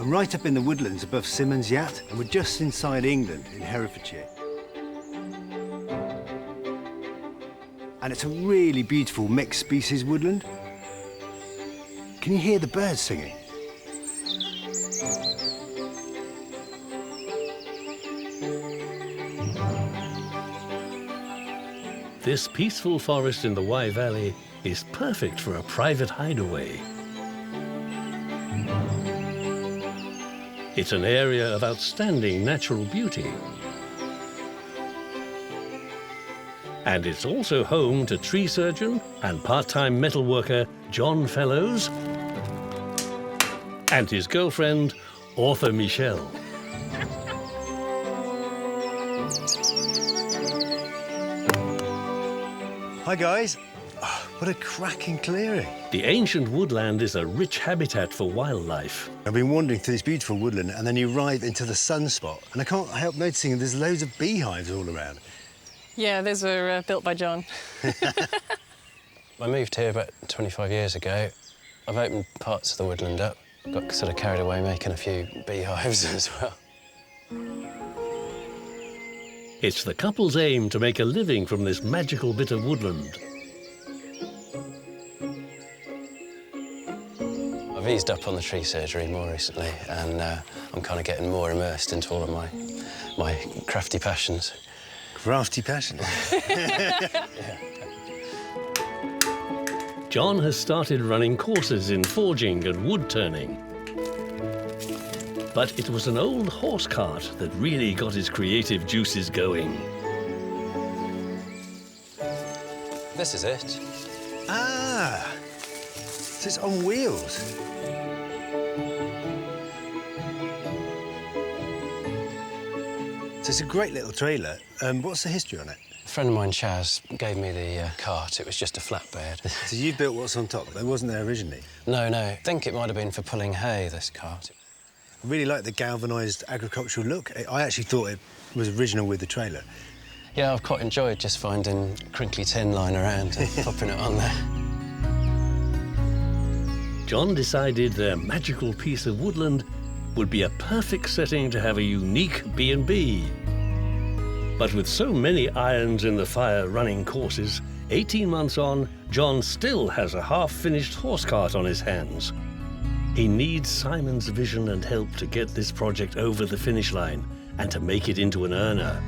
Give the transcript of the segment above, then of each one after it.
I'm right up in the woodlands above Symonds Yat, and we're just inside England in Herefordshire. And it's a really beautiful mixed species woodland. Can you hear the birds singing? This peaceful forest in the Wye Valley is perfect for a private hideaway. It's an area of outstanding natural beauty. And it's also home to tree surgeon and part-time metal worker John Fellows and his girlfriend, author Michelle. Hi guys. Oh, what a cracking clearing. The ancient woodland is a rich habitat for wildlife. I've been wandering through this beautiful woodland and then you arrive into the sunspot and I can't help noticing there's loads of beehives all around. Yeah, those were built by John. I moved here about 25 years ago. I've opened parts of the woodland up. Got sort of carried away making a few beehives as well. It's the couple's aim to make a living from this magical bit of woodland. I've eased up on the tree surgery more recently, and I'm kind of getting more immersed into all of my crafty passions. Crafty passion. John has started running courses in forging and wood turning. But it was an old horse cart that really got his creative juices going. This is it. Ah, so it's on wheels. So it's a great little trailer. What's the history on it? A friend of mine, Chaz, gave me the cart. It was just a flatbed. So you built what's on top. That wasn't there originally? No. I think it might have been for pulling hay, this cart. I really like the galvanised agricultural look. I actually thought it was original with the trailer. Yeah, I've quite enjoyed just finding crinkly tin lying around and popping it on there. John decided their magical piece of woodland would be a perfect setting to have a unique B&B. But with so many irons in the fire running courses, 18 months on, John still has a half-finished horse cart on his hands. He needs Simon's vision and help to get this project over the finish line and to make it into an earner.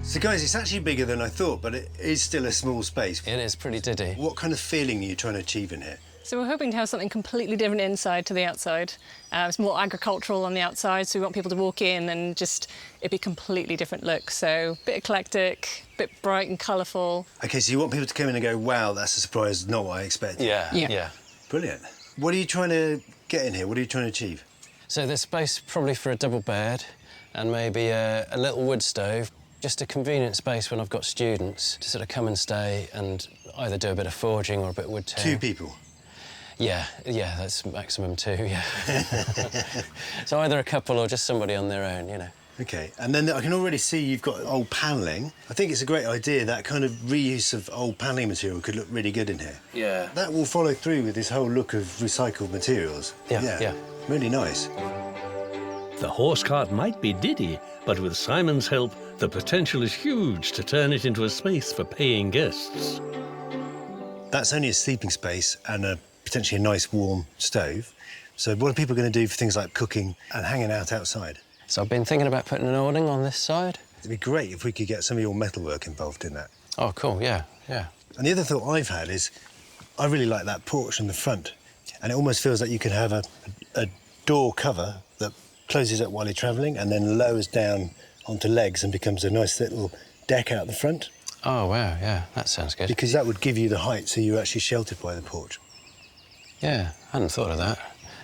So guys, it's actually bigger than I thought, but it is still a small space. It is pretty diddy. What kind of feeling are you trying to achieve in here? So we're hoping to have something completely different inside to the outside. It's more agricultural on the outside, so we want people to walk in and just, it'd be a completely different look. So a bit eclectic, a bit bright and colourful. OK, so you want people to come in and go, wow, that's a surprise, not what I expected. Yeah. Brilliant. What are you trying to get in here? What are you trying to achieve? So there's space probably for a double bed and maybe a little wood stove. Just a convenient space when I've got students to sort of come and stay and either do a bit of forging or a bit of wood turning. 2 people? Yeah, that's maximum 2, yeah. So either a couple or just somebody on their own, you know. OK, and then I can already see you've got old panelling. I think it's a great idea, that kind of reuse of old panelling material could look really good in here. Yeah. That will follow through with this whole look of recycled materials. Yeah. Really nice. The horse cart might be diddy, but with Simon's help, the potential is huge to turn it into a space for paying guests. That's only a sleeping space and potentially a nice warm stove. So what are people going to do for things like cooking and hanging out outside? So I've been thinking about putting an awning on this side. It'd be great if we could get some of your metalwork involved in that. Oh, cool, yeah. And the other thought I've had is, I really like that porch in the front. And it almost feels like you could have a door cover that closes up while you're travelling and then lowers down onto legs and becomes a nice little deck out the front. Oh, wow, yeah, that sounds good. Because that would give you the height so you're actually sheltered by the porch. Yeah, I hadn't thought of that.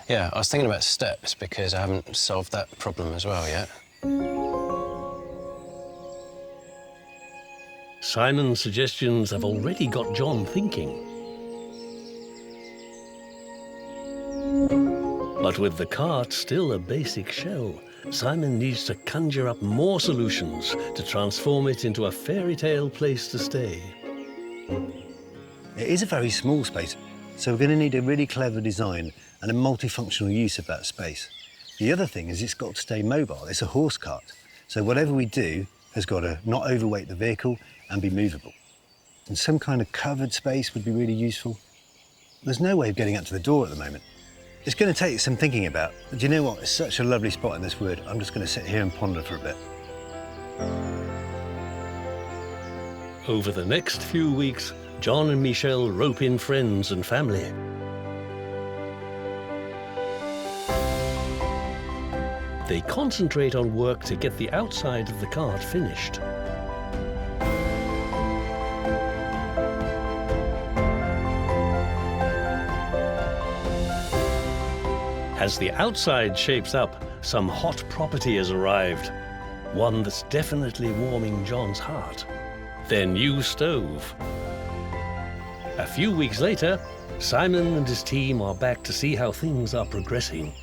Yeah, I was thinking about steps because I haven't solved that problem as well yet. Simon's suggestions have already got John thinking. But with the cart still a basic shell, Simon needs to conjure up more solutions to transform it into a fairy tale place to stay. It is a very small space, so we're going to need a really clever design and a multifunctional use of that space. The other thing is it's got to stay mobile. It's a horse cart. So whatever we do has got to not overweight the vehicle and be movable. And some kind of covered space would be really useful. There's no way of getting up to the door at the moment. It's going to take some thinking about. But do you know what? It's such a lovely spot in this wood. I'm just going to sit here and ponder for a bit. Over the next few weeks, John and Michelle rope in friends and family. They concentrate on work to get the outside of the cart finished. As the outside shapes up, some hot property has arrived. One that's definitely warming John's heart. Their new stove. A few weeks later, Simon and his team are back to see how things are progressing.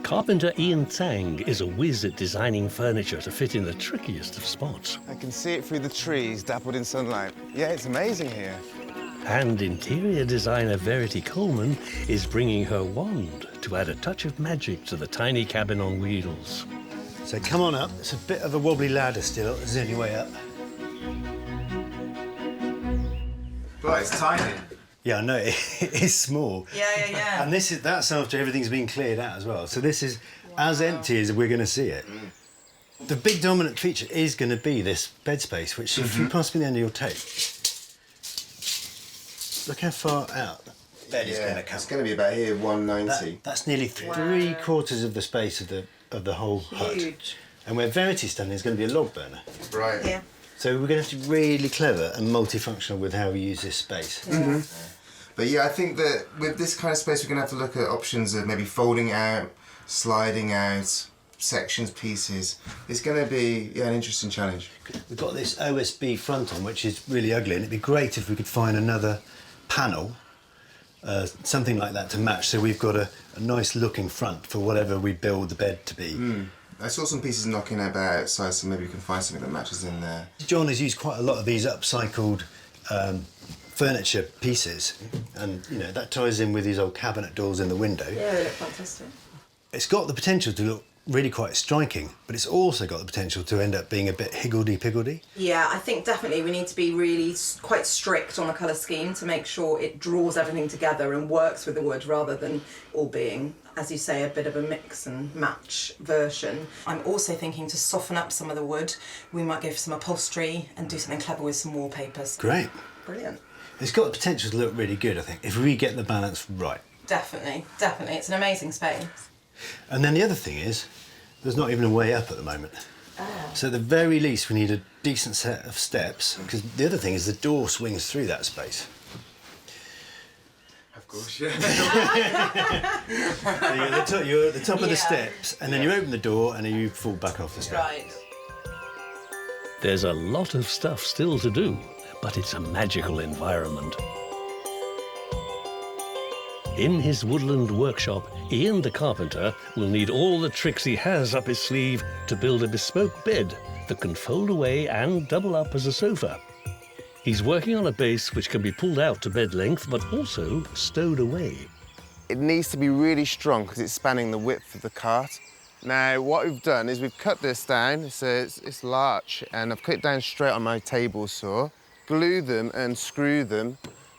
Carpenter Ian Tsang is a whiz at designing furniture to fit in the trickiest of spots. I can see it through the trees, dappled in sunlight. Yeah, it's amazing here. And interior designer Verity Coleman is bringing her wand to add a touch of magic to the tiny cabin on wheels. So come on up. It's a bit of a wobbly ladder still. It's the only way up. But it's tiny. Yeah, I know. It is small. Yeah. And that's after everything's been cleared out as well. So this is as empty as we're going to see it. The big dominant feature is going to be this bed space, which if you pass me the end of your tape, look how far out the bed is going to come. It's going to be about here, 190. That's nearly three-quarters of the space of the whole hut. Huge. And where Verity's standing is going to be a log burner. Right. Yeah. So we're going to have to be really clever and multifunctional with how we use this space. But yeah, I think that with this kind of space, we're going to have to look at options of maybe folding out, sliding out, sections, pieces. It's going to be an interesting challenge. We've got this OSB front on, which is really ugly, and it'd be great if we could find another panel, something like that to match, so we've got a nice looking front for whatever we build the bed to be. I saw some pieces knocking about outside, so maybe we can find something that matches in there. John has used quite a lot of these upcycled furniture pieces, and you know that ties in with these old cabinet doors in the window. Yeah, they look fantastic. It's got the potential to look really quite striking, but it's also got the potential to end up being a bit higgledy-piggledy. Yeah, I think definitely we need to be really quite strict on the colour scheme to make sure it draws everything together and works with the wood rather than all being, as you say, a bit of a mix and match version. I'm also thinking to soften up some of the wood, we might go for some upholstery and do something clever with some wallpapers. Great. Brilliant. It's got the potential to look really good, I think, if we get the balance right. Definitely. It's an amazing space. And then the other thing is, there's not even a way up at the moment. So at the very least, we need a decent set of steps, because the other thing is the door swings through that space. Of course, yeah. So you're at the top of the Yeah. steps, and then you open the door and you fall back off the step. Right. There's a lot of stuff still to do, but it's a magical environment. In his woodland workshop, Ian the carpenter will need all the tricks he has up his sleeve to build a bespoke bed that can fold away and double up as a sofa. He's working on a base which can be pulled out to bed length, but also stowed away. It needs to be really strong because it's spanning the width of the cart. Now, what we've done is we've cut this down, it's large, and I've cut it down straight on my table saw, glue them and screw them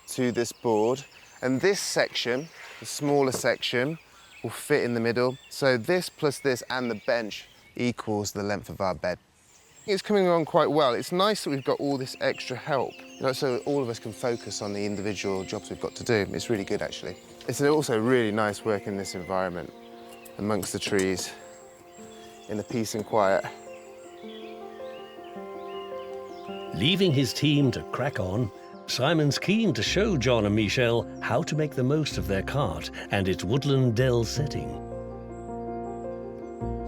to this board. And this section, the smaller section, will fit in the middle. So this plus this and the bench equals the length of our bed. It's coming along quite well. It's nice that we've got all this extra help, so all of us can focus on the individual jobs we've got to do. It's really good, actually. It's also really nice working in this environment, amongst the trees, in the peace and quiet. Leaving his team to crack on, Simon's keen to show John and Michelle how to make the most of their cart and its woodland dell setting.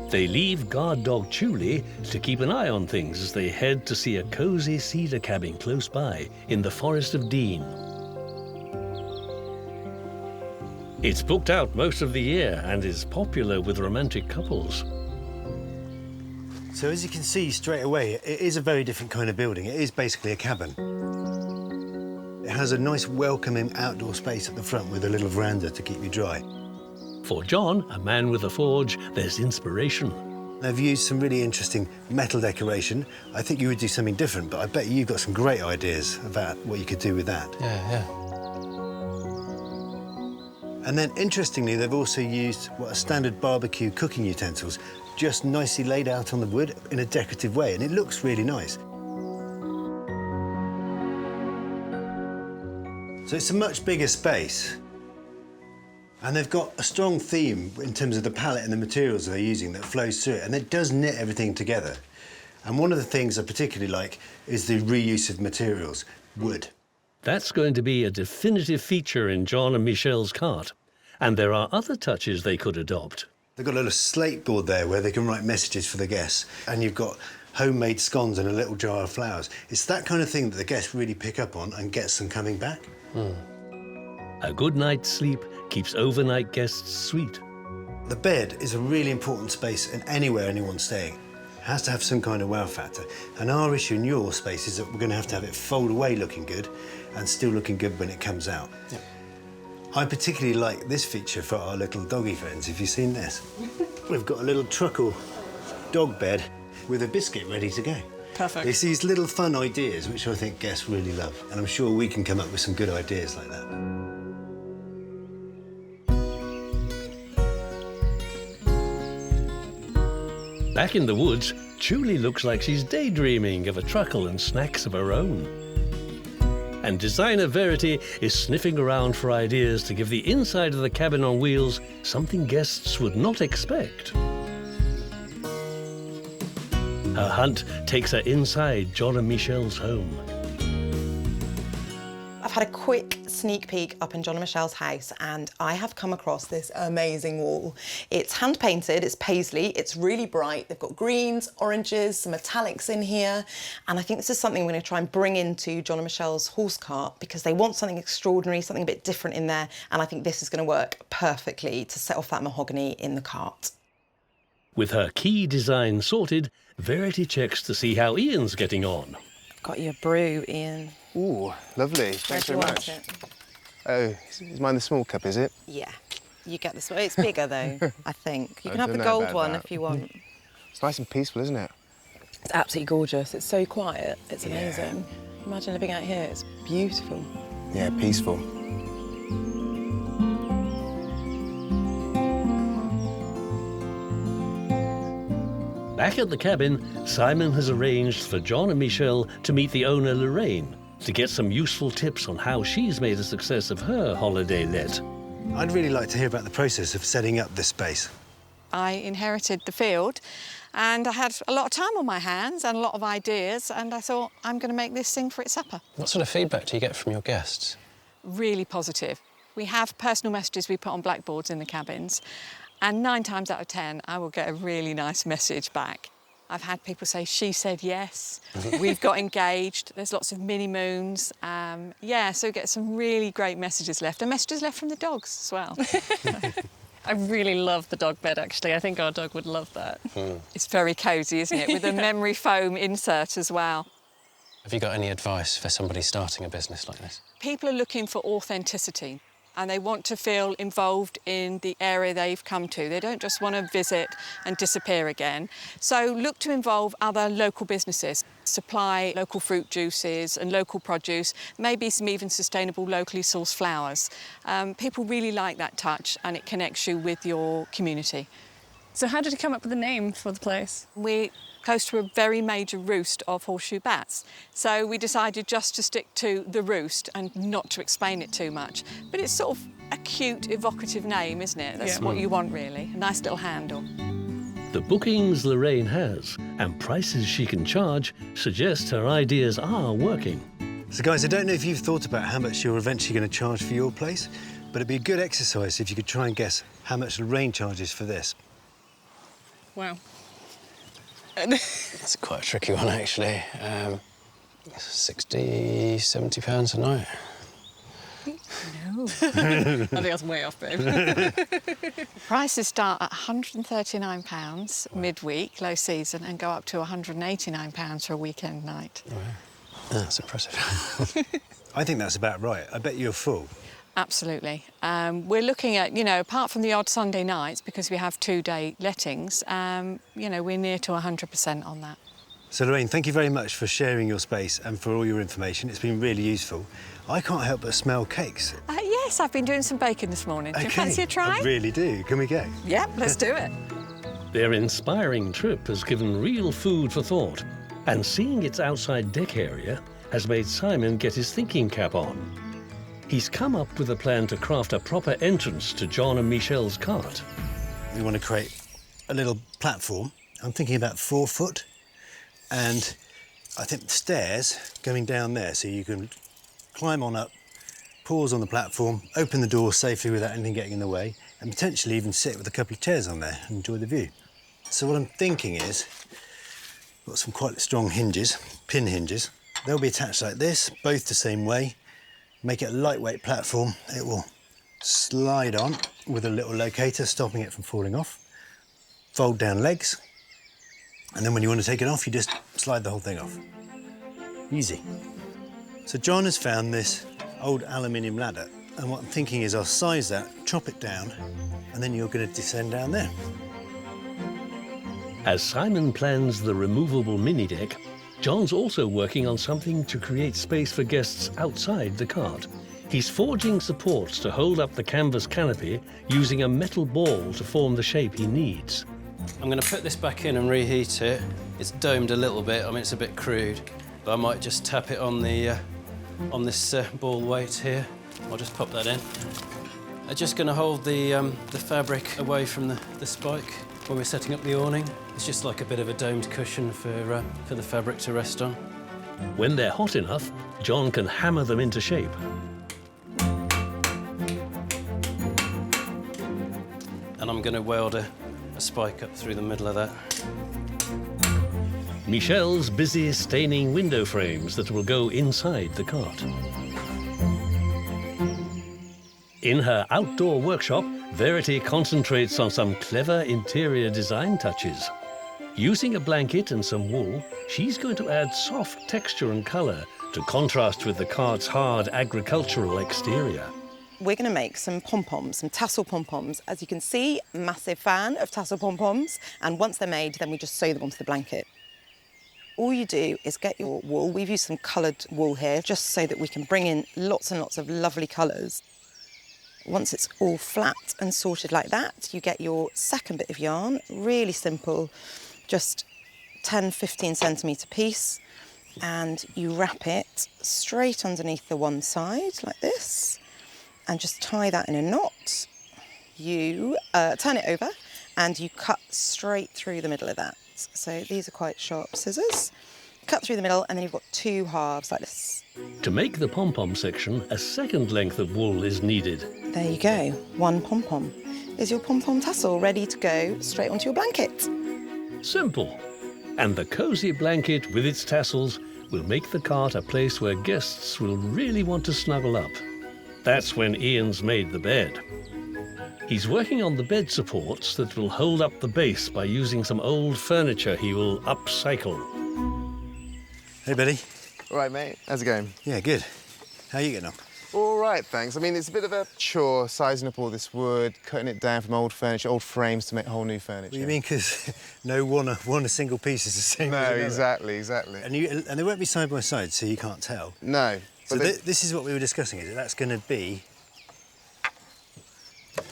They leave guard dog Chuli to keep an eye on things as they head to see a cosy cedar cabin close by in the Forest of Dean. It's booked out most of the year and is popular with romantic couples. So as you can see straight away, it is a very different kind of building. It is basically a cabin. It has a nice welcoming outdoor space at the front with a little veranda to keep you dry. For John, a man with a forge, there's inspiration. They've used some really interesting metal decoration. I think you would do something different, but I bet you've got some great ideas about what you could do with that. Yeah. And then, interestingly, they've also used what are standard barbecue cooking utensils, just nicely laid out on the wood in a decorative way, and it looks really nice. So it's a much bigger space. And they've got a strong theme in terms of the palette and the materials they're using that flows through it, and it does knit everything together. And one of the things I particularly like is the reuse of materials, wood. That's going to be a definitive feature in John and Michelle's cart. And there are other touches they could adopt. They've got a little slate board there where they can write messages for the guests, and you've got homemade scones and a little jar of flowers. It's that kind of thing that the guests really pick up on and gets them coming back. A good night's sleep keeps overnight guests sweet. The bed is a really important space in anywhere anyone's staying. It has to have some kind of wow factor. And our issue in your space is that we're going to have it fold away looking good and still looking good when it comes out. Yeah. I particularly like this feature for our little doggy friends. Have you seen this? We've got a little truckle dog bed with a biscuit ready to go. Perfect. It's these little fun ideas which I think guests really love, and I'm sure we can come up with some good ideas like that. Back in the woods, Julie looks like she's daydreaming of a truckle and snacks of her own. And designer Verity is sniffing around for ideas to give the inside of the cabin on wheels something guests would not expect. Her hunt takes her inside John and Michelle's home. I've had a quick sneak peek up in John and Michelle's house, and I have come across this amazing wall. It's hand painted, it's paisley, it's really bright. They've got greens, oranges, some metallics in here. And I think this is something we're going to try and bring into John and Michelle's horse cart because they want something extraordinary, something a bit different in there. And I think this is going to work perfectly to set off that mahogany in the cart. With her key design sorted, Verity checks to see how Ian's getting on. Got your brew, Ian. Ooh, lovely. Thanks very much. Oh, is mine the small cup, is it? Yeah, you get this one. It's bigger though, I think. You can have the don't know gold about one that. if you want. It's nice and peaceful, isn't it? It's absolutely gorgeous. It's so quiet. It's amazing. Imagine living out here. It's beautiful. Yeah, peaceful. Back at the cabin, Simon has arranged for John and Michelle to meet the owner, Lorraine, to get some useful tips on how she's made a success of her holiday let. I'd really like to hear about the process of setting up this space. I inherited the field and I had a lot of time on my hands and a lot of ideas, and I thought, I'm going to make this sing for its supper. What sort of feedback do you get from your guests? Really positive. We have personal messages we put on blackboards in the cabins, and 9 times out of 10, I will get a really nice message back. I've had people say, she said yes, we've got engaged, there's lots of mini moons. So we get some really great messages left, and messages left from the dogs as well. I really love the dog bed, actually. I think our dog would love that. It's very cosy, isn't it? With a memory foam insert as well. Have you got any advice for somebody starting a business like this? People are looking for authenticity, and they want to feel involved in the area they've come to. They don't just want to visit and disappear again. So look to involve other local businesses, supply local fruit juices and local produce, maybe some even sustainable locally sourced flowers. People really like that touch, and it connects you with your community. So how did you come up with the name for the place? We're close to a very major roost of horseshoe bats, so we decided just to stick to the roost and not to explain it too much. But it's sort of a cute, evocative name, isn't it? That's what you want, really. A nice little handle. The bookings Lorraine has and prices she can charge suggest her ideas are working. So guys, I don't know if you've thought about how much you're eventually going to charge for your place, but it'd be a good exercise if you could try and guess how much Lorraine charges for this. Wow. That's quite a tricky one, actually. 60, 70 pounds a night. No. I think that's way off, babe. Prices start at £139 midweek, low season, and go up to £189 for a weekend night. Wow. That's impressive. I think that's about right. I bet you're full. Absolutely. We're looking at, apart from the odd Sunday nights, because we have 2-day lettings, we're near to 100% on that. So Lorraine, thank you very much for sharing your space and for all your information. It's been really useful. I can't help but smell cakes. Yes, I've been doing some baking this morning. Do you fancy a try? I really do. Can we go? Yep, let's do it. Their inspiring trip has given real food for thought, and seeing its outside deck area has made Simon get his thinking cap on. He's come up with a plan to craft a proper entrance to John and Michelle's cart. We want to create a little platform. I'm thinking about 4 foot, and I think stairs going down there so you can climb on up, pause on the platform, open the door safely without anything getting in the way, and potentially even sit with a couple of chairs on there and enjoy the view. So what I'm thinking is, got some quite strong hinges, pin hinges. They'll be attached like this, both the same way. Make it a lightweight platform. It will slide on with a little locator, stopping it from falling off. Fold down legs, and then when you want to take it off, you just slide the whole thing off. Easy. So John has found this old aluminium ladder, and what I'm thinking is I'll size that, chop it down, and then you're going to descend down there. As Simon plans the removable mini-deck, John's also working on something to create space for guests outside the cart. He's forging supports to hold up the canvas canopy using a metal ball to form the shape he needs. I'm going to put this back in and reheat it. It's domed a little bit. I mean, it's a bit crude, but I might just tap it on the on this ball weight here. I'll just pop that in. I'm just going to hold the fabric away from the spike when we're setting up the awning. It's just like a bit of a domed cushion for the fabric to rest on. When they're hot enough, John can hammer them into shape. And I'm going to weld a spike up through the middle of that. Michelle's busy staining window frames that will go inside the cart. In her outdoor workshop, Verity concentrates on some clever interior design touches. Using a blanket and some wool, she's going to add soft texture and colour to contrast with the cart's hard agricultural exterior. We're going to make some pom-poms, some tassel pom-poms. As you can see, massive fan of tassel pom-poms. And once they're made, then we just sew them onto the blanket. All you do is get your wool. We've used some coloured wool here, just so that we can bring in lots and lots of lovely colours. Once it's all flat and sorted like that, you get your second bit of yarn, really simple, just 10, 15 centimetre piece, and you wrap it straight underneath the one side like this, and just tie that in a knot. You turn it over and you cut straight through the middle of that. So these are quite sharp scissors. Cut through the middle, and then you've got 2 halves like this. To make the pom-pom section, a second length of wool is needed. There you go, 1 pom-pom. Is your pom-pom tassel ready to go straight onto your blanket? Simple. And the cosy blanket with its tassels will make the cart a place where guests will really want to snuggle up. That's when Ian's made the bed. He's working on the bed supports that will hold up the base by using some old furniture he will upcycle. Hey, Billy. All right, mate. How's it going? Yeah, good. How are you getting on? All right, thanks. I mean, it's a bit of a chore sizing up all this wood, cutting it down from old furniture, old frames to make whole new furniture. What do you mean? Because one single piece is the same No, as another. exactly. And they won't be side by side, so you can't tell. No. So this is what we were discussing, is that's going to be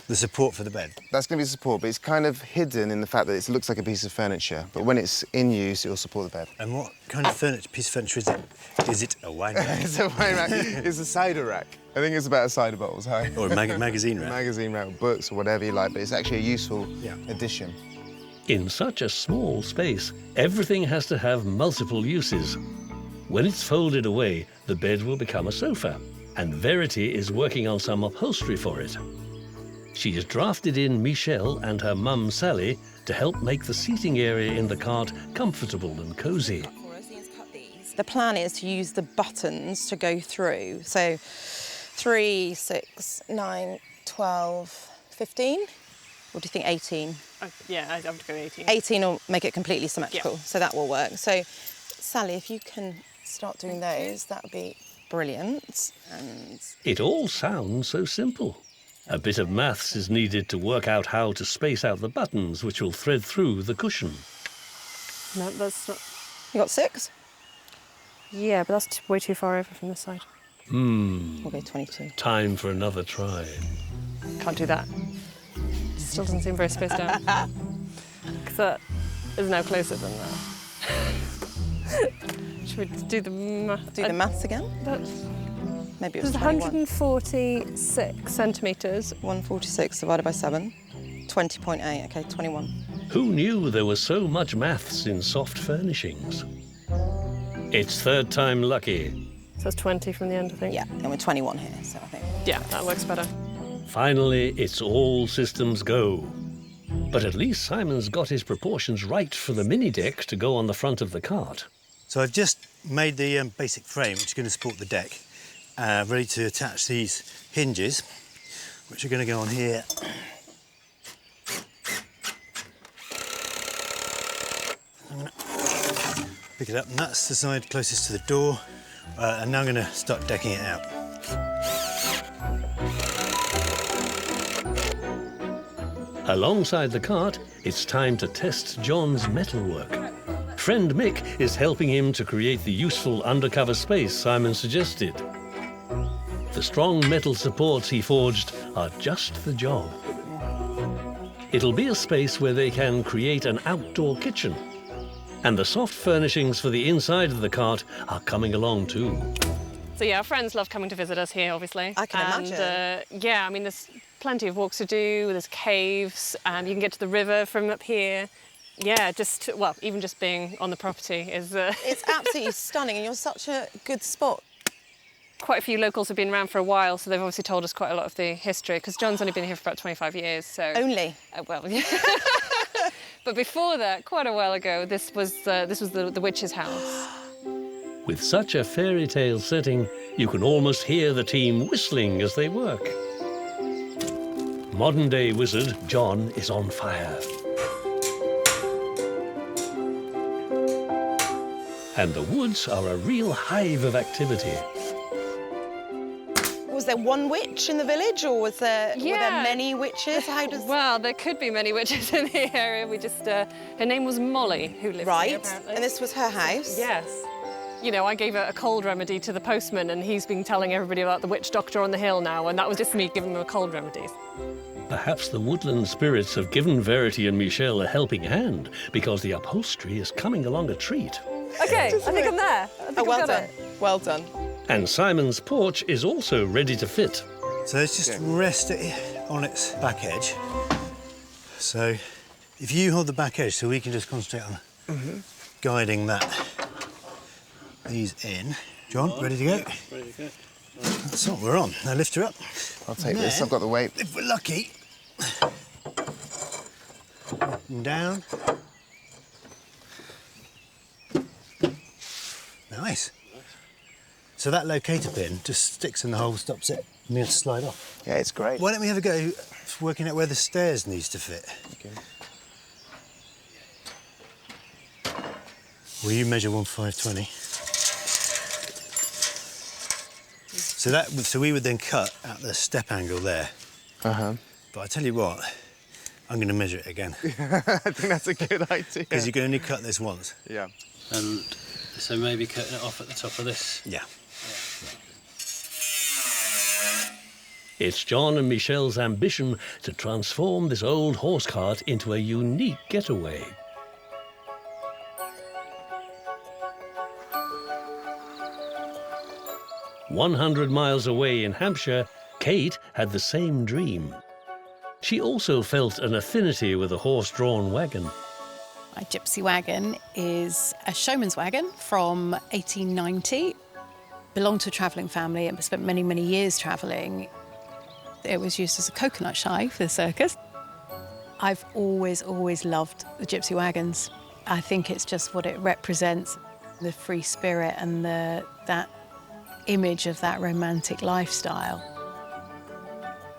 the support for the bed. That's going to be support, but it's kind of hidden in the fact that it looks like a piece of furniture, but when it's in use, it will support the bed. And what kind of piece of furniture is it? Is it a wine rack? It's a wine rack. It's a cider rack. I think it's about a cider bottles high. Or a magazine rack? Magazine rack, books or whatever you like, but it's actually a useful addition. In such a small space, everything has to have multiple uses. When it's folded away, the bed will become a sofa, and Verity is working on some upholstery for it. She has drafted in Michelle and her mum Sally to help make the seating area in the cart comfortable and cosy. The plan is to use the buttons to go through. So 3, 6, 9, 12, 15. What do you think, 18? Yeah, I have to go 18. 18 will make it completely symmetrical, Yeah. so that will work. So, Sally, if you can start doing those, that would be Brilliant. And It all sounds so simple. A bit of maths is needed to work out how to space out the buttons which will thread through the cushion. No, that's not. you got 6? Yeah, but that's way too far over from this side. We'll go 22. Time for another try. Can't do that. Still doesn't seem very spaced out. Because that is now closer than that. Should we do the math? Do the maths again? Maybe it was There's 21. 146 centimetres. 146 divided by 7. 20.8, okay, 21. Who knew there was so much maths in soft furnishings? It's third time lucky. So that's 20 from the end, I think. Yeah, and we're 21 here, so I think. Yeah, that works better. Finally, it's all systems go. But at least Simon's got his proportions right for the mini deck to go on the front of the cart. So I've just made the basic frame, which is going to support the deck, ready to attach these hinges, which are going to go on here. I'm going to pick it up, and that's the side closest to the door. And now I'm going to start decking it out. Alongside the cart, it's time to test John's metalwork. Friend Mick is helping him to create the useful undercover space Simon suggested. The strong metal supports he forged are just the job. It'll be a space where they can create an outdoor kitchen. And the soft furnishings for the inside of the cart are coming along too. So yeah, our friends love coming to visit us here, obviously. I can imagine. Yeah, I mean, there's plenty of walks to do, there's caves, you can get to the river from up here. Yeah, even just being on the property is... It's absolutely stunning, and you're such a good spot. Quite a few locals have been around for a while, so they've obviously told us quite a lot of the history, because John's only been here for about 25 years, so... Only? Well, yeah. But before that, quite a while ago, this was the witch's house. With such a fairy tale setting, you can almost hear the team whistling as they work. Modern-day wizard John is on fire. And the woods are a real hive of activity. Was there one witch in the village, or were there many witches? Well, there could be many witches in the area. Her name was Molly, who lived here, apparently. And this was her house? Yes. You know, I gave a cold remedy to the postman, and he's been telling everybody about the witch doctor on the hill now, and that was just me giving him a cold remedies. Perhaps the woodland spirits have given Verity and Michelle a helping hand, because the upholstery is coming along a treat. OK, I think I'm there. Well done. Well done. And Simon's porch is also ready to fit. So let's just rest it on its back edge. So if you hold the back edge, so we can just concentrate on guiding these in. John, ready to go? Ready to go. That's what we're on. Now lift her up. I'll take this, I've got the weight. If we're lucky. Up and down. Nice. So that locator pin just sticks in the hole, stops it, and then slide off. Yeah, it's great. Why don't we have a go working out where the stairs needs to fit? Okay. Well, you measure 1/520. So we would then cut at the step angle there. Uh-huh. But I tell you what, I'm going to measure it again. I think that's a good idea. Because you can only cut this once. Yeah. And so maybe cutting it off at the top of this. Yeah. It's John and Michelle's ambition to transform this old horse cart into a unique getaway. "100 miles away in Hampshire, Kate had the same dream. She also felt an affinity with a horse-drawn wagon. My Gypsy wagon is a showman's wagon from 1890. Belonged to a travelling family and spent many, many years travelling. It was used as a coconut shy for the circus. I've always, always loved the Gypsy wagons. I think it's just what it represents, the free spirit and that image of that romantic lifestyle.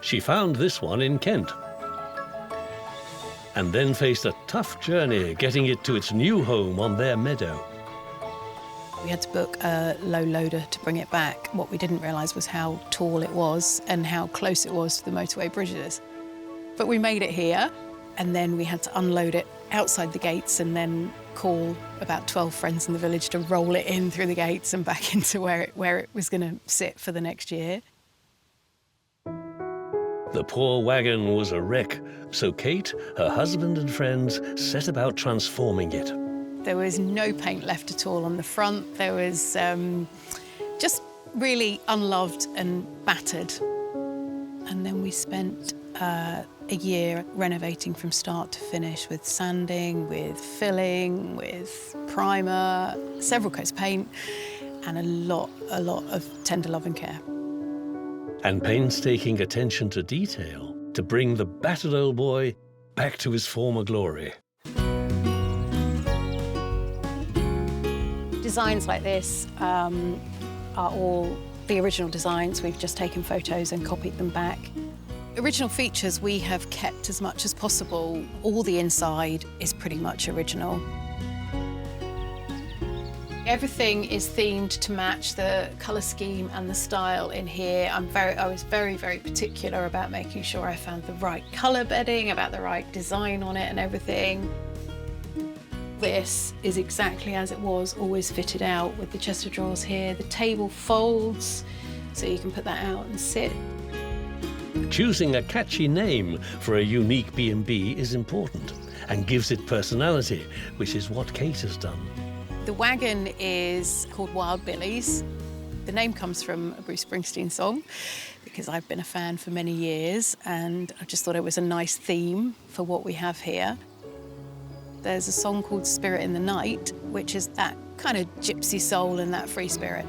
She found this one in Kent, and then faced a tough journey getting it to its new home on their meadow. We had to book a low loader to bring it back. What we didn't realise was how tall it was and how close it was to the motorway bridges. But we made it here, and then we had to unload it outside the gates and then call about 12 friends in the village to roll it in through the gates and back into where it was going to sit for the next year. The poor wagon was a wreck, so Kate, her husband and friends set about transforming it. There was no paint left at all on the front. There was just really unloved and battered. And then we spent a year renovating from start to finish with sanding, with filling, with primer, several coats of paint, and a lot of tender love and care. And painstaking attention to detail to bring the battered old boy back to his former glory. Designs like this are all the original designs. We've just taken photos and copied them back. Original features we have kept as much as possible. All the inside is pretty much original. Everything is themed to match the colour scheme and the style in here. I was very, very particular about making sure I found the right colour bedding, about the right design on it and everything. This is exactly as it was, always fitted out with the chest of drawers here. The table folds, so you can put that out and sit. Choosing a catchy name for a unique B&B is important and gives it personality, which is what Kate has done. The wagon is called Wild Billy's. The name comes from a Bruce Springsteen song because I've been a fan for many years and I just thought it was a nice theme for what we have here. There's a song called Spirit in the Night, which is that kind of gypsy soul and that free spirit.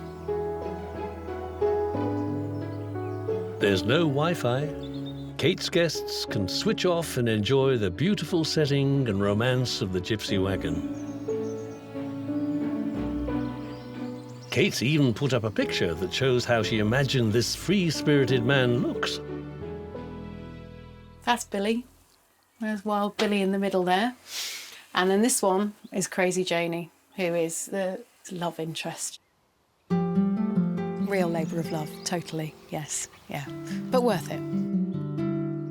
There's no Wi-Fi. Kate's guests can switch off and enjoy the beautiful setting and romance of the Gypsy wagon. Kate's even put up a picture that shows how she imagined this free-spirited man looks. That's Billy. There's Wild Billy in the middle there. And then this one is Crazy Janie, who is the love interest. Real labour of love, totally, yes, yeah. But worth it.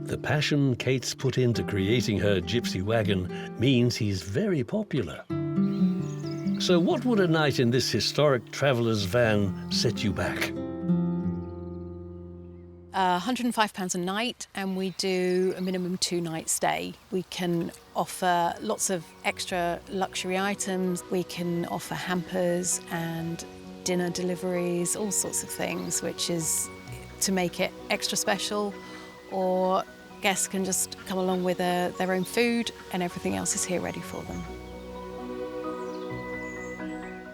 The passion Kate's put into creating her Gypsy wagon means he's very popular. So what would a night in this historic traveller's van set you back? £105 a night, and we do a minimum 2-night stay. We can offer lots of extra luxury items. We can offer hampers and dinner deliveries, all sorts of things, which is to make it extra special, or guests can just come along with their own food and everything else is here ready for them.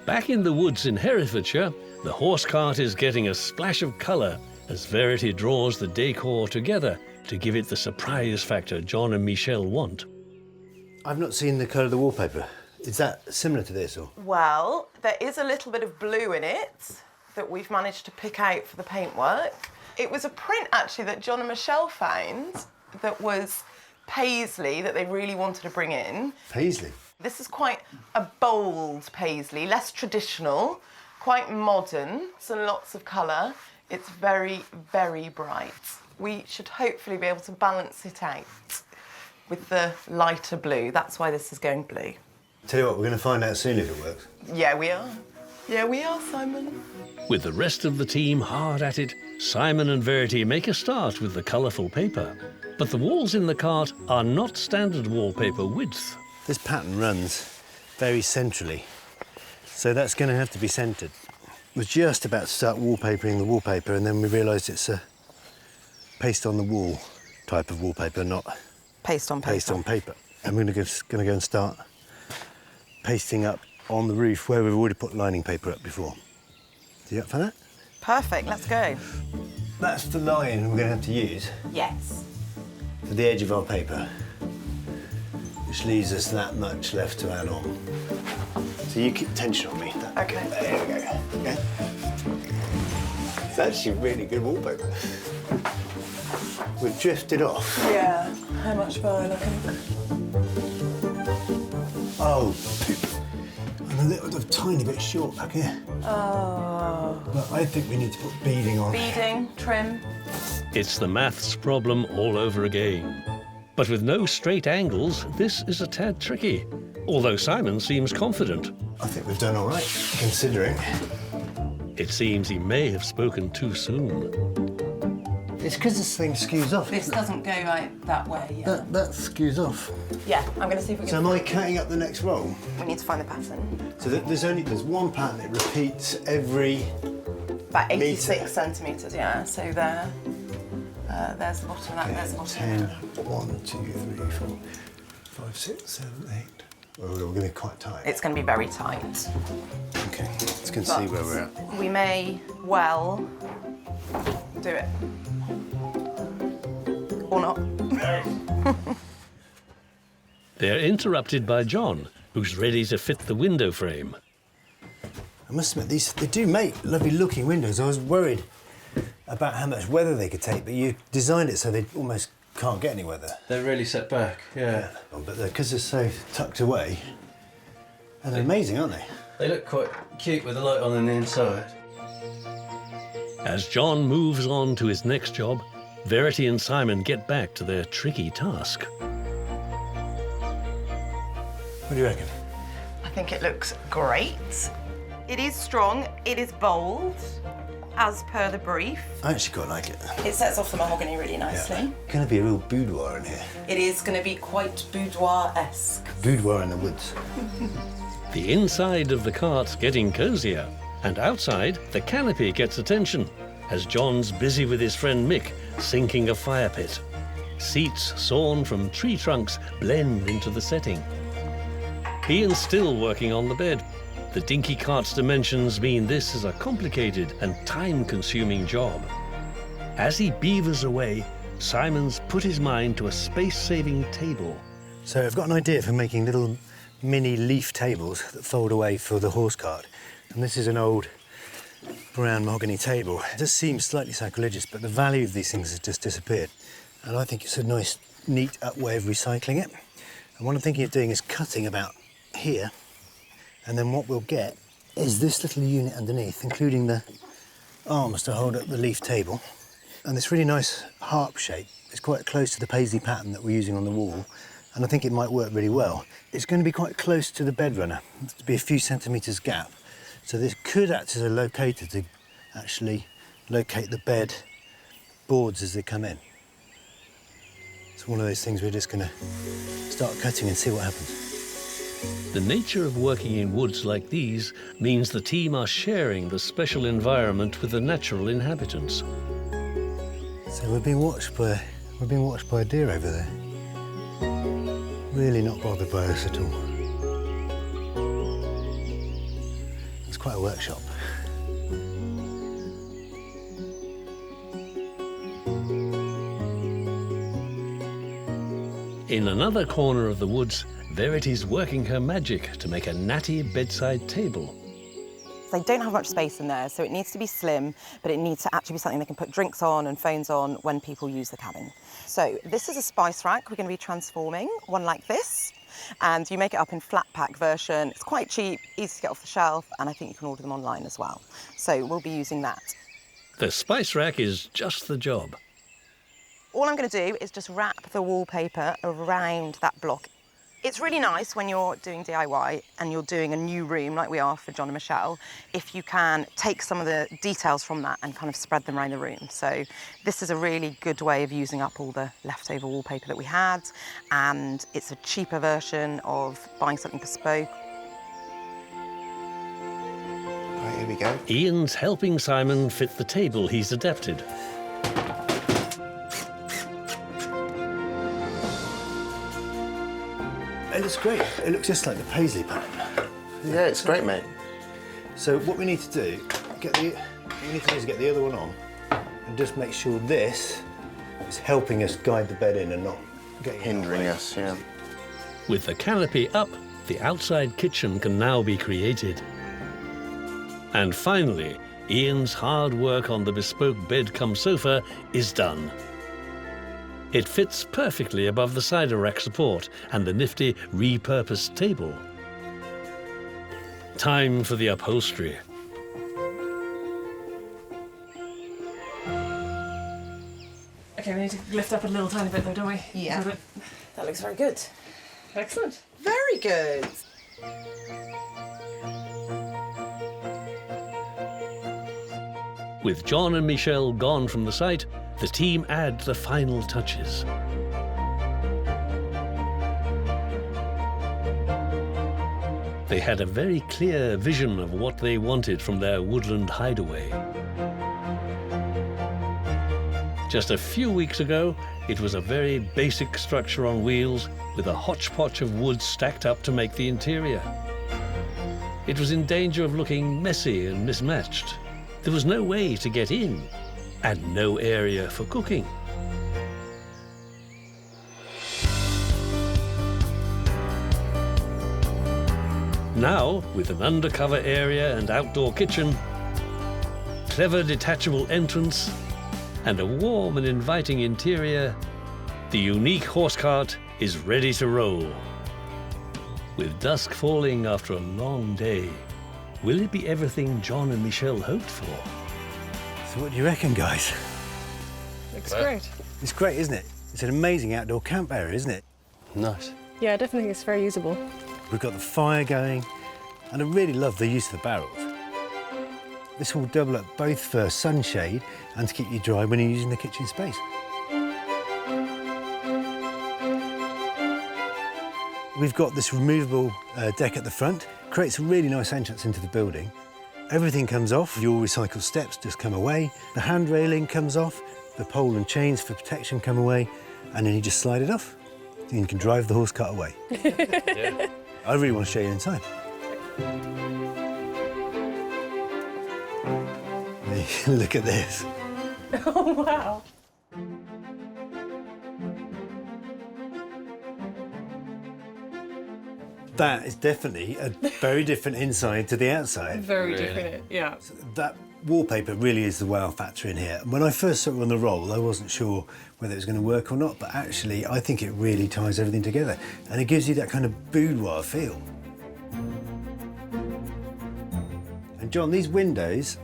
Back in the woods in Herefordshire, the horse cart is getting a splash of colour as Verity draws the decor together to give it the surprise factor John and Michelle want. I've not seen the colour of the wallpaper. Is that similar to this, or? Well, there is a little bit of blue in it that we've managed to pick out for the paintwork. It was a print, actually, that John and Michelle found that was paisley that they really wanted to bring in. Paisley? This is quite a bold paisley, less traditional, quite modern, so lots of colour. It's very, very bright. We should hopefully be able to balance it out with the lighter blue. That's why this is going blue. Tell you what, we're going to find out soon if it works. Yeah, we are. Yeah, we are, Simon. With the rest of the team hard at it, Simon and Verity make a start with the colourful paper. But the walls in the cart are not standard wallpaper width. This pattern runs very centrally, so that's going to have to be centred. We're just about to start wallpapering the wallpaper, and then we realised it's a paste on the wall type of wallpaper, not Paste on paper. paste on paper. And we're going to go and start pasting up on the roof where we've already put lining paper up before. So you up for that? Perfect, let's go. That's the line we're going to have to use Yes. for the edge of our paper, which leaves us that much left to add on. So you keep tension on me. Okay. There we go. Okay. It's actually really good wallpaper. We've drifted off. Yeah, how much further? Oh, poop. I'm a tiny bit short back here. Oh. But I think we need to put beading on. Beading, trim. It's the maths problem all over again. But with no straight angles, this is a tad tricky. Although Simon seems confident. I think we've done all right, considering. It seems he may have spoken too soon. It's because this thing skews off. This doesn't go right that way. Yeah. That skews off. Yeah, I'm going to see if we can. So am I cutting up the next roll? We need to find the pattern. So there's one pattern that repeats every About 86 metre. centimetres, yeah. So there. There's the bottom of that, there's the bottom 10, of that. 1, 2, 3, 4, 5, 6, 7, 8. Oh, we're going to be quite tight. It's going to be very tight. Okay, let's go and see where we're at. We may well do it. Or not. They're interrupted by John, who's ready to fit the window frame. I must admit, they do make lovely looking windows. I was worried about how much weather they could take, but you designed it so they almost can't get any weather. They're really set back, yeah. But because they're so tucked away, and they're amazing, aren't they? They look quite cute with the light on the inside. As John moves on to his next job, Verity and Simon get back to their tricky task. What do you reckon? I think it looks great. It is strong, it is bold, as per the brief. I actually quite like it. It sets off the mahogany really nicely. Yeah. Going to be a real boudoir in here. It is going to be quite boudoir-esque. Boudoir in the woods. The inside of the cart's getting cozier, and outside, the canopy gets attention, as John's busy with his friend Mick, sinking a fire pit. Seats sawn from tree trunks blend into the setting. Ian's still working on the bed. The dinky cart's dimensions mean this is a complicated and time-consuming job. As he beavers away, Simon's put his mind to a space-saving table. So I've got an idea for making little mini leaf tables that fold away for the horse cart. And this is an old brown mahogany table. It does seem slightly sacrilegious, but the value of these things has just disappeared. And I think it's a nice, neat way of recycling it. And what I'm thinking of doing is cutting about here, and then what we'll get is this little unit underneath, including the arms to hold up the leaf table. And this really nice harp shape is quite close to the paisley pattern that we're using on the wall, and I think it might work really well. It's going to be quite close to the bed runner, to be a few centimetres gap. So this could act as a locator to actually locate the bed boards as they come in. It's one of those things we're just going to start cutting and see what happens. The nature of working in woods like these means the team are sharing the special environment with the natural inhabitants. So we're being watched by a deer over there. Really not bothered by us at all. It's quite a workshop. In another corner of the woods, Verity's working her magic to make a natty bedside table. They don't have much space in there, so it needs to be slim, but it needs to actually be something they can put drinks on and phones on when people use the cabin. So this is a spice rack we're going to be transforming, one like this, and you make it up in flat pack version. It's quite cheap, easy to get off the shelf, and I think you can order them online as well. So we'll be using that. The spice rack is just the job. All I'm going to do is just wrap the wallpaper around that block. It's really nice when you're doing DIY and you're doing a new room like we are for John and Michelle, if you can take some of the details from that and kind of spread them around the room. So this is a really good way of using up all the leftover wallpaper that we had, and it's a cheaper version of buying something bespoke. Right, here we go. Ian's helping Simon fit the table he's adapted. It looks great. It looks just like the paisley pattern. Yeah, it's great, mate. So what we need to do, is get the other one on and just make sure this is helping us guide the bed in and not getting Hindering us, yeah. With the canopy up, the outside kitchen can now be created. And finally, Ian's hard work on the bespoke bed-cum-sofa is done. It fits perfectly above the cider rack support and the nifty repurposed table. Time for the upholstery. Okay, we need to lift up a little tiny bit though, don't we? Yeah. That looks very good. Excellent. Very good. With John and Michelle gone from the site, the team add the final touches. They had a very clear vision of what they wanted from their woodland hideaway. Just a few weeks ago, it was a very basic structure on wheels with a hodgepodge of wood stacked up to make the interior. It was in danger of looking messy and mismatched. There was no way to get in, and no area for cooking. Now, with an undercover area and outdoor kitchen, clever detachable entrance, and a warm and inviting interior, the unique horse cart is ready to roll. With dusk falling after a long day, will it be everything John and Michelle hoped for? So what do you reckon, guys? Looks great. It's great, isn't it? It's an amazing outdoor camp area, isn't it? Nice. Yeah, I definitely think it's very usable. We've got the fire going, and I really love the use of the barrels. This will double up both for sunshade and to keep you dry when you're using the kitchen space. We've got this removable deck at the front, creates a really nice entrance into the building. Everything comes off, your recycled steps just come away, the hand railing comes off, the pole and chains for protection come away, and then you just slide it off. And you can drive the horse cart away. Yeah. I really want to show you inside. Look at this. Oh, wow. That is definitely a very different inside to the outside. Very Really? different, yeah. That wallpaper really is the wow factor in here. When I first saw it on the roll, I wasn't sure whether it was going to work or not, but actually I think it really ties everything together and it gives you that kind of boudoir feel. And John, these windows,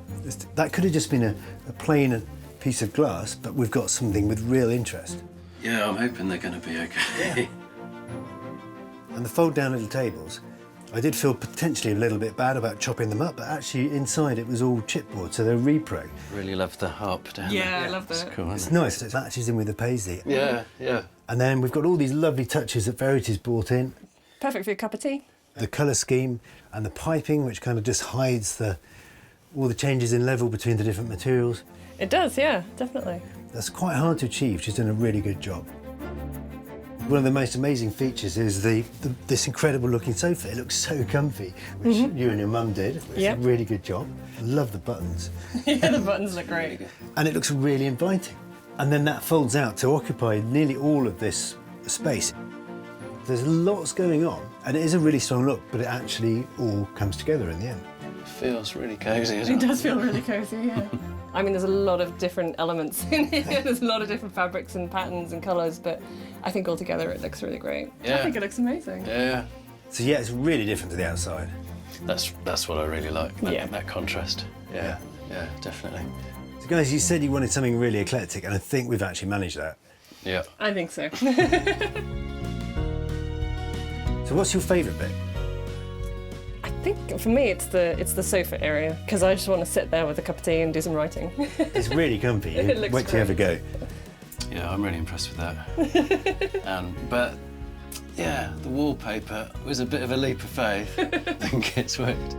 that could have just been a plain piece of glass, but we've got something with real interest. Yeah, I'm hoping they're going to be okay. Yeah. And the fold-down little tables, I did feel potentially a little bit bad about chopping them up, but actually inside it was all chipboard, so they're repro. Really love the harp down there. Yeah, I love that. It's cool, It's isn't it? nice, it matches in with the paisley. Yeah, yeah. And then we've got all these lovely touches that Verity's brought in. Perfect for your cup of tea. The colour scheme and the piping, which kind of just hides all the changes in level between the different materials. It does, yeah, definitely. That's quite hard to achieve. She's done a really good job. One of the most amazing features is this incredible looking sofa. It looks so comfy, which you and your mum did. It's Yeah. a really good job. I love the buttons. Yeah, the buttons look great. And it looks really inviting. And then that folds out to occupy nearly all of this space. There's lots going on, and it is a really strong look, but it actually all comes together in the end. Feels really cosy, doesn't It it? does feel really cosy, yeah. I mean, there's a lot of different elements in here. There's a lot of different fabrics and patterns and colours, but I think altogether it looks really great. Yeah. I think it looks amazing. Yeah. So yeah, it's really different to the outside. That's what I really like, Yeah. that contrast. Yeah, yeah, definitely. So guys, you said you wanted something really eclectic, and I think we've actually managed that. Yeah. I think so. So what's your favourite bit? I think for me it's the sofa area, because I just want to sit there with a cup of tea and do some writing. It's really comfy. It looks Wait till you have a go. Yeah, I'm really impressed with that. But yeah, the wallpaper was a bit of a leap of faith. I think it's worked.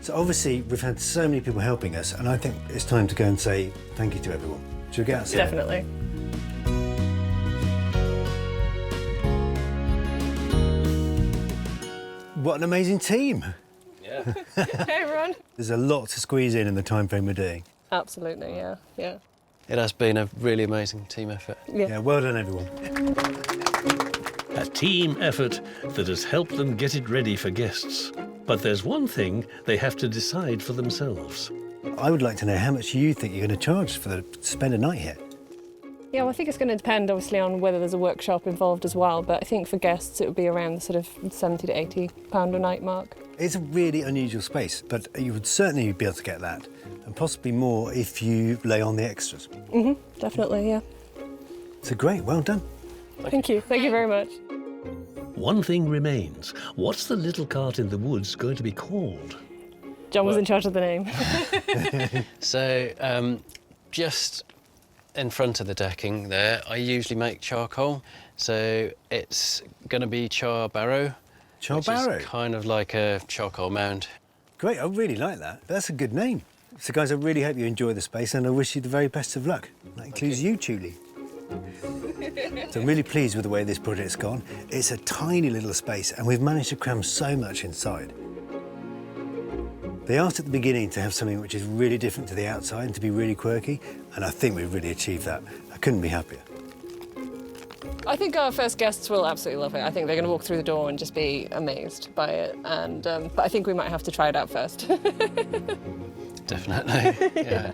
So obviously we've had so many people helping us, and I think it's time to go and say thank you to everyone. Should we get outside? Definitely. What an amazing team. Yeah. Hey everyone. There's a lot to squeeze in the time frame we're doing. Absolutely, yeah, yeah. It has been a really amazing team effort. Yeah, well done everyone. A team effort that has helped them get it ready for guests. But there's one thing they have to decide for themselves. I would like to know how much you think you're going to charge to spend a night here. Yeah, well, I think it's going to depend, obviously, on whether there's a workshop involved as well. But I think for guests, it would be around the sort of £70 to £80 a night mark. It's a really unusual space, but you would certainly be able to get that, and possibly more if you lay on the extras. Definitely, yeah. So great, well done. Thank you very much. One thing remains. What's the little cart in the woods going to be called? John was in charge of the name. So, just in front of the decking there, I usually make charcoal. So it's going to be char barrow. Char which barrow? is kind of like a charcoal mound. Great, I really like that. That's a good name. So guys, I really hope you enjoy the space and I wish you the very best of luck. That includes you, Julie. So I'm really pleased with the way this project's gone. It's a tiny little space and we've managed to cram so much inside. They asked at the beginning to have something which is really different to the outside and to be really quirky, and I think we've really achieved that. I couldn't be happier. I think our first guests will absolutely love it. I think they're going to walk through the door and just be amazed by it. And but I think we might have to try it out first. Definitely, yeah.